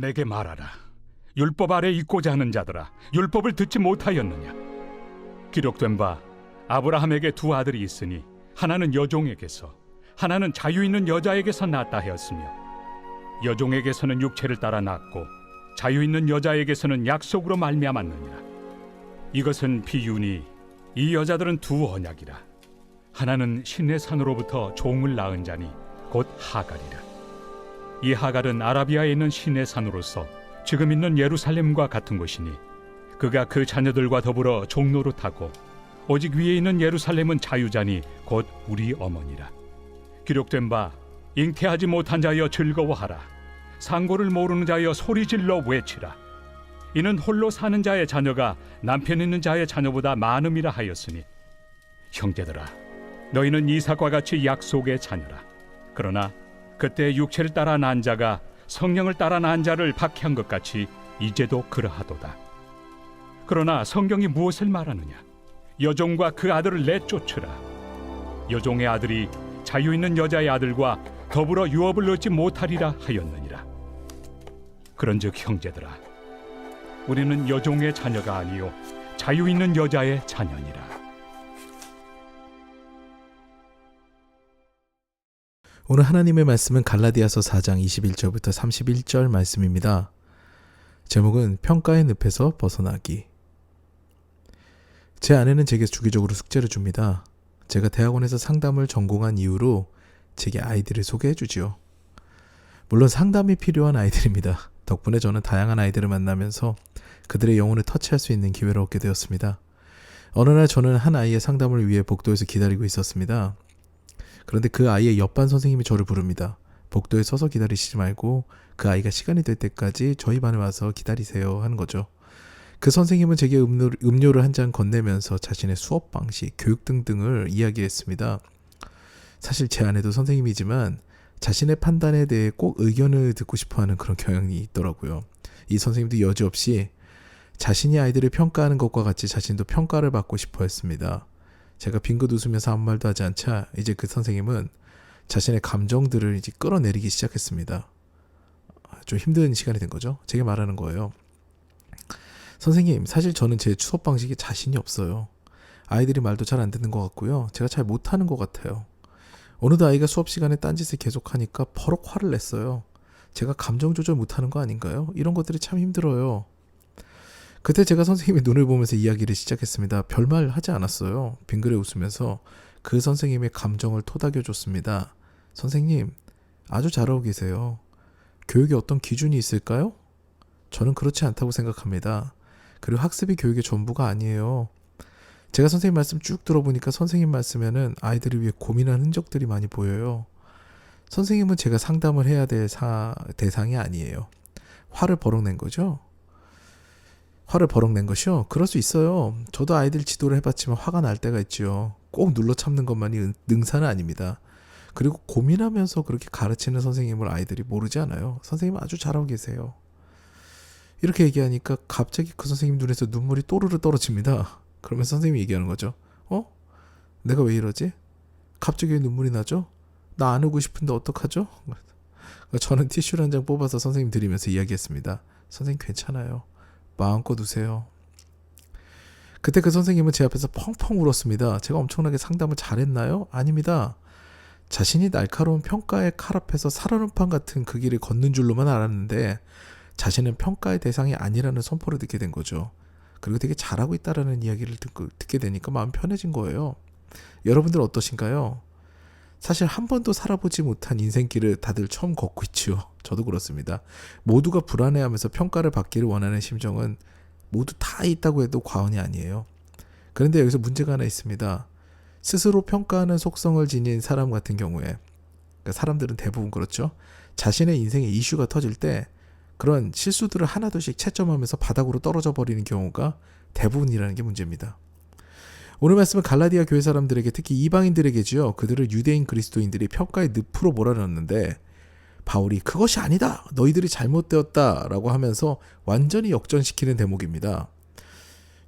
내게 말하라. 율법 아래 있고자 하는 자들아, 율법을 듣지 못하였느냐? 기록된 바 아브라함에게 두 아들이 있으니 하나는 여종에게서 하나는 자유 있는 여자에게서 낳았다 하였으며 여종에게서는 육체를 따라 낳고 자유 있는 여자에게서는 약속으로 말미암았느니라. 이것은 비유니 이 여자들은 두 언약이라. 하나는 신의 산으로부터 종을 낳은 자니 곧 하갈이라. 이 하갈은 아라비아에 있는 신의 산으로서 지금 있는 예루살렘과 같은 곳이니 그가 그 자녀들과 더불어 종노릇하고 오직 위에 있는 예루살렘은 자유자니 곧 우리 어머니라. 기록된 바 잉태하지 못한 자여 즐거워하라. 상고를 모르는 자여 소리질러 외치라. 이는 홀로 사는 자의 자녀가 남편 있는 자의 자녀보다 많음이라 하였으니 형제들아, 너희는 이삭과 같이 약속의 자녀라. 그러나 그때 육체를 따라 난 자가 성령을 따라 난 자를 박해한 것 같이 이제도 그러하도다. 그러나 성경이 무엇을 말하느냐? 여종과 그 아들을 내쫓으라. 여종의 아들이 자유 있는 여자의 아들과 더불어 유업을 얻지 못하리라 하였느니라. 그런즉 형제들아, 우리는 여종의 자녀가 아니요 자유 있는 여자의 자녀니라. 오늘 하나님의 말씀은 갈라디아서 4장 21절부터 31절 말씀입니다. 제목은 평가의 늪에서 벗어나기. 제 아내는 제게 주기적으로 숙제를 줍니다. 제가 대학원에서 상담을 전공한 이후로 제게 아이들을 소개해 주지요. 물론 상담이 필요한 아이들입니다. 덕분에 저는 다양한 아이들을 만나면서 그들의 영혼을 터치할 수 있는 기회를 얻게 되었습니다. 어느 날 저는 한 아이의 상담을 위해 복도에서 기다리고 있었습니다. 그런데 그 아이의 옆반 선생님이 저를 부릅니다. 복도에 서서 기다리시지 말고 그 아이가 시간이 될 때까지 저희 반에 와서 기다리세요 하는 거죠. 그 선생님은 제게 음료를 한 잔 건네면서 자신의 수업 방식, 교육 등등을 이야기했습니다. 사실 제 아내도 선생님이지만 자신의 판단에 대해 꼭 의견을 듣고 싶어하는 그런 경향이 있더라고요. 이 선생님도 여지없이 자신이 아이들을 평가하는 것과 같이 자신도 평가를 받고 싶어 했습니다. 제가 빙긋 웃으면서 아무 말도 하지 않자 이제 그 선생님은 자신의 감정들을 이제 끌어내리기 시작했습니다. 좀 힘든 시간이 된 거죠. 제게 말하는 거예요. 선생님, 사실 저는 제 수업 방식에 자신이 없어요. 아이들이 말도 잘 안 듣는 것 같고요. 제가 잘 못하는 것 같아요. 어느덧 아이가 수업 시간에 딴짓을 계속하니까 버럭 화를 냈어요. 제가 감정 조절 못하는 거 아닌가요? 이런 것들이 참 힘들어요. 그때 제가 선생님의 눈을 보면서 이야기를 시작했습니다. 별말 하지 않았어요. 빙그레 웃으면서 그 선생님의 감정을 토닥여줬습니다. 선생님, 아주 잘하고 계세요. 교육에 어떤 기준이 있을까요? 저는 그렇지 않다고 생각합니다. 그리고 학습이 교육의 전부가 아니에요. 제가 선생님 말씀 쭉 들어보니까 선생님 말씀에는 아이들을 위해 고민한 흔적들이 많이 보여요. 선생님은 제가 상담을 해야 될 대상이 아니에요. 화를 버럭 낸 거죠? 화를 버럭 낸 것이요? 그럴 수 있어요. 저도 아이들 지도를 해봤지만 화가 날 때가 있지요. 꼭 눌러 참는 것만이 능사는 아닙니다. 그리고 고민하면서 그렇게 가르치는 선생님을 아이들이 모르지 않아요. 선생님 아주 잘하고 계세요. 이렇게 얘기하니까 갑자기 그 선생님 눈에서 눈물이 또르르 떨어집니다. 그러면 선생님이 얘기하는 거죠. 내가 왜 이러지? 갑자기 왜 눈물이 나죠? 나 안 오고 싶은데 어떡하죠? 저는 티슈를 한 장 뽑아서 선생님 드리면서 이야기했습니다. 선생님 괜찮아요. 마음껏 우세요. 그때 그 선생님은 제 앞에서 펑펑 울었습니다. 제가 엄청나게 상담을 잘했나요? 아닙니다. 자신이 날카로운 평가의 칼 앞에서 살얼음판 같은 그 길을 걷는 줄로만 알았는데 자신은 평가의 대상이 아니라는 선포를 듣게 된 거죠. 그리고 되게 잘하고 있다라는 이야기를 듣게 되니까 마음 편해진 거예요. 여러분들 어떠신가요? 사실 한 번도 살아보지 못한 인생길을 다들 처음 걷고 있죠. 저도 그렇습니다. 모두가 불안해하면서 평가를 받기를 원하는 심정은 모두 다 있다고 해도 과언이 아니에요. 그런데 여기서 문제가 하나 있습니다. 스스로 평가하는 속성을 지닌 사람 같은 경우에, 그러니까 사람들은 대부분 그렇죠. 자신의 인생에 이슈가 터질 때 그런 실수들을 하나둘씩 채점하면서 바닥으로 떨어져 버리는 경우가 대부분이라는 게 문제입니다. 오늘 말씀은 갈라디아 교회 사람들에게, 특히 이방인들에게지요. 그들을 유대인 그리스도인들이 평가의 늪으로 몰아넣었는데 바울이 그것이 아니다, 너희들이 잘못되었다 라고 하면서 완전히 역전시키는 대목입니다.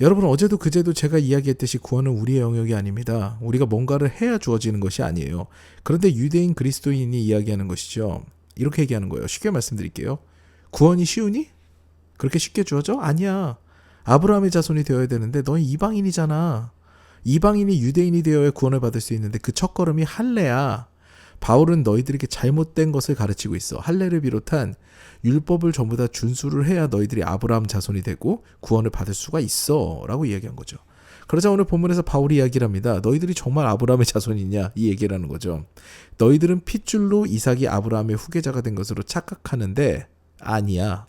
여러분, 어제도 그제도 제가 이야기했듯이 구원은 우리의 영역이 아닙니다. 우리가 뭔가를 해야 주어지는 것이 아니에요. 그런데 유대인 그리스도인이 이야기하는 것이죠. 이렇게 얘기하는 거예요. 쉽게 말씀드릴게요. 구원이 쉬우니? 그렇게 쉽게 주어져? 아니야. 아브라함의 자손이 되어야 되는데 너희 이방인이잖아. 이방인이 유대인이 되어야 구원을 받을 수 있는데 그 첫걸음이 할례야. 바울은 너희들에게 잘못된 것을 가르치고 있어. 할례를 비롯한 율법을 전부 다 준수를 해야 너희들이 아브라함 자손이 되고 구원을 받을 수가 있어 라고 이야기한 거죠. 그러자 오늘 본문에서 바울이 이야기를 합니다. 너희들이 정말 아브라함의 자손이냐 이 얘기를 하는 거죠. 너희들은 핏줄로 이삭이 아브라함의 후계자가 된 것으로 착각하는데 아니야.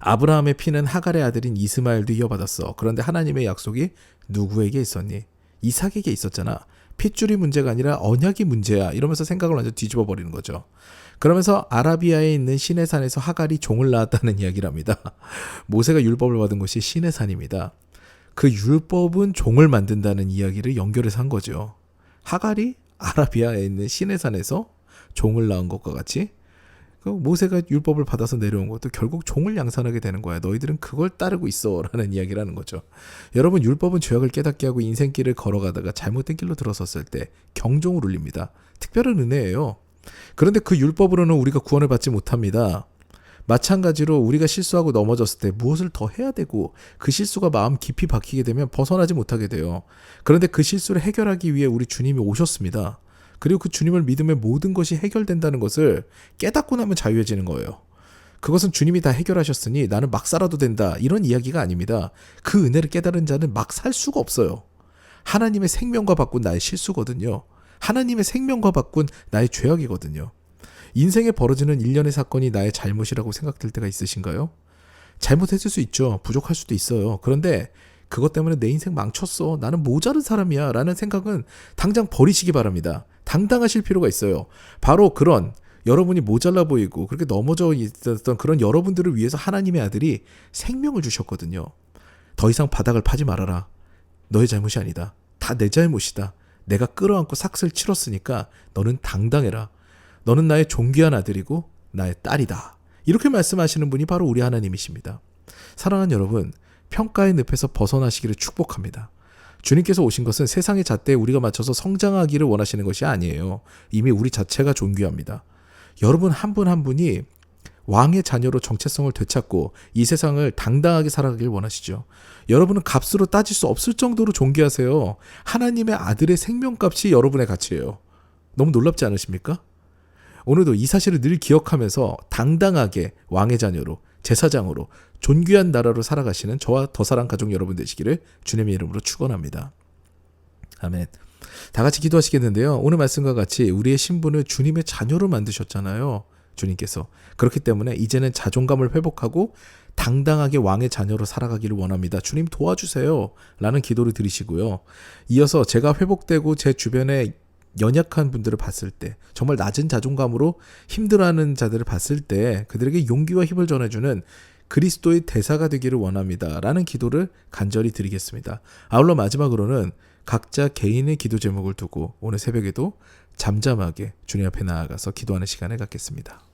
아브라함의 피는 하갈의 아들인 이스마엘도 이어받았어. 그런데 하나님의 약속이 누구에게 있었니? 이삭에게 있었잖아. 핏줄이 문제가 아니라 언약이 문제야. 이러면서 생각을 완전 뒤집어 버리는 거죠. 그러면서 아라비아에 있는 시내산에서 하갈이 종을 낳았다는 이야기를 합니다. 모세가 율법을 받은 곳이 시내산입니다. 그 율법은 종을 만든다는 이야기를 연결해서 한 거죠. 하갈이 아라비아에 있는 시내산에서 종을 낳은 것과 같이 모세가 율법을 받아서 내려온 것도 결국 종을 양산하게 되는 거야. 너희들은 그걸 따르고 있어 라는 이야기를 하는 거죠. 여러분, 율법은 죄악을 깨닫게 하고 인생길을 걸어가다가 잘못된 길로 들어섰을 때 경종을 울립니다. 특별한 은혜예요. 그런데 그 율법으로는 우리가 구원을 받지 못합니다. 마찬가지로 우리가 실수하고 넘어졌을 때 무엇을 더 해야 되고 그 실수가 마음 깊이 박히게 되면 벗어나지 못하게 돼요. 그런데 그 실수를 해결하기 위해 우리 주님이 오셨습니다. 그리고 그 주님을 믿으면 모든 것이 해결된다는 것을 깨닫고 나면 자유해지는 거예요. 그것은 주님이 다 해결하셨으니 나는 막 살아도 된다 이런 이야기가 아닙니다. 그 은혜를 깨달은 자는 막 살 수가 없어요. 하나님의 생명과 바꾼 나의 실수거든요. 하나님의 생명과 바꾼 나의 죄악이거든요. 인생에 벌어지는 일련의 사건이 나의 잘못이라고 생각될 때가 있으신가요? 잘못했을 수 있죠. 부족할 수도 있어요. 그런데 그것 때문에 내 인생 망쳤어. 나는 모자른 사람이야. 라는 생각은 당장 버리시기 바랍니다. 당당하실 필요가 있어요. 바로 그런 여러분이 모자라 보이고 그렇게 넘어져 있었던 그런 여러분들을 위해서 하나님의 아들이 생명을 주셨거든요. 더 이상 바닥을 파지 말아라. 너의 잘못이 아니다. 다 내 잘못이다. 내가 끌어안고 삭슬 치렀으니까 너는 당당해라. 너는 나의 존귀한 아들이고 나의 딸이다. 이렇게 말씀하시는 분이 바로 우리 하나님이십니다. 사랑하는 여러분, 평가의 늪에서 벗어나시기를 축복합니다. 주님께서 오신 것은 세상의 잣대에 우리가 맞춰서 성장하기를 원하시는 것이 아니에요. 이미 우리 자체가 존귀합니다. 여러분 한 분 한 분이 왕의 자녀로 정체성을 되찾고 이 세상을 당당하게 살아가길 원하시죠. 여러분은 값으로 따질 수 없을 정도로 존귀하세요. 하나님의 아들의 생명값이 여러분의 가치예요. 너무 놀랍지 않으십니까? 오늘도 이 사실을 늘 기억하면서 당당하게 왕의 자녀로 제사장으로 존귀한 나라로 살아가시는 저와 더 사랑 가족 여러분 되시기를 주님의 이름으로 축원합니다. 아멘. 다 같이 기도하시겠는데요. 오늘 말씀과 같이 우리의 신분을 주님의 자녀로 만드셨잖아요. 주님께서. 그렇기 때문에 이제는 자존감을 회복하고 당당하게 왕의 자녀로 살아가기를 원합니다. 주님 도와주세요. 라는 기도를 드리시고요. 이어서 제가 회복되고 제 주변에 연약한 분들을 봤을 때, 정말 낮은 자존감으로 힘들어하는 자들을 봤을 때 그들에게 용기와 힘을 전해주는 그리스도의 대사가 되기를 원합니다. 라는 기도를 간절히 드리겠습니다. 아울러 마지막으로는 각자 개인의 기도 제목을 두고 오늘 새벽에도 잠잠하게 주님 앞에 나아가서 기도하는 시간을 갖겠습니다.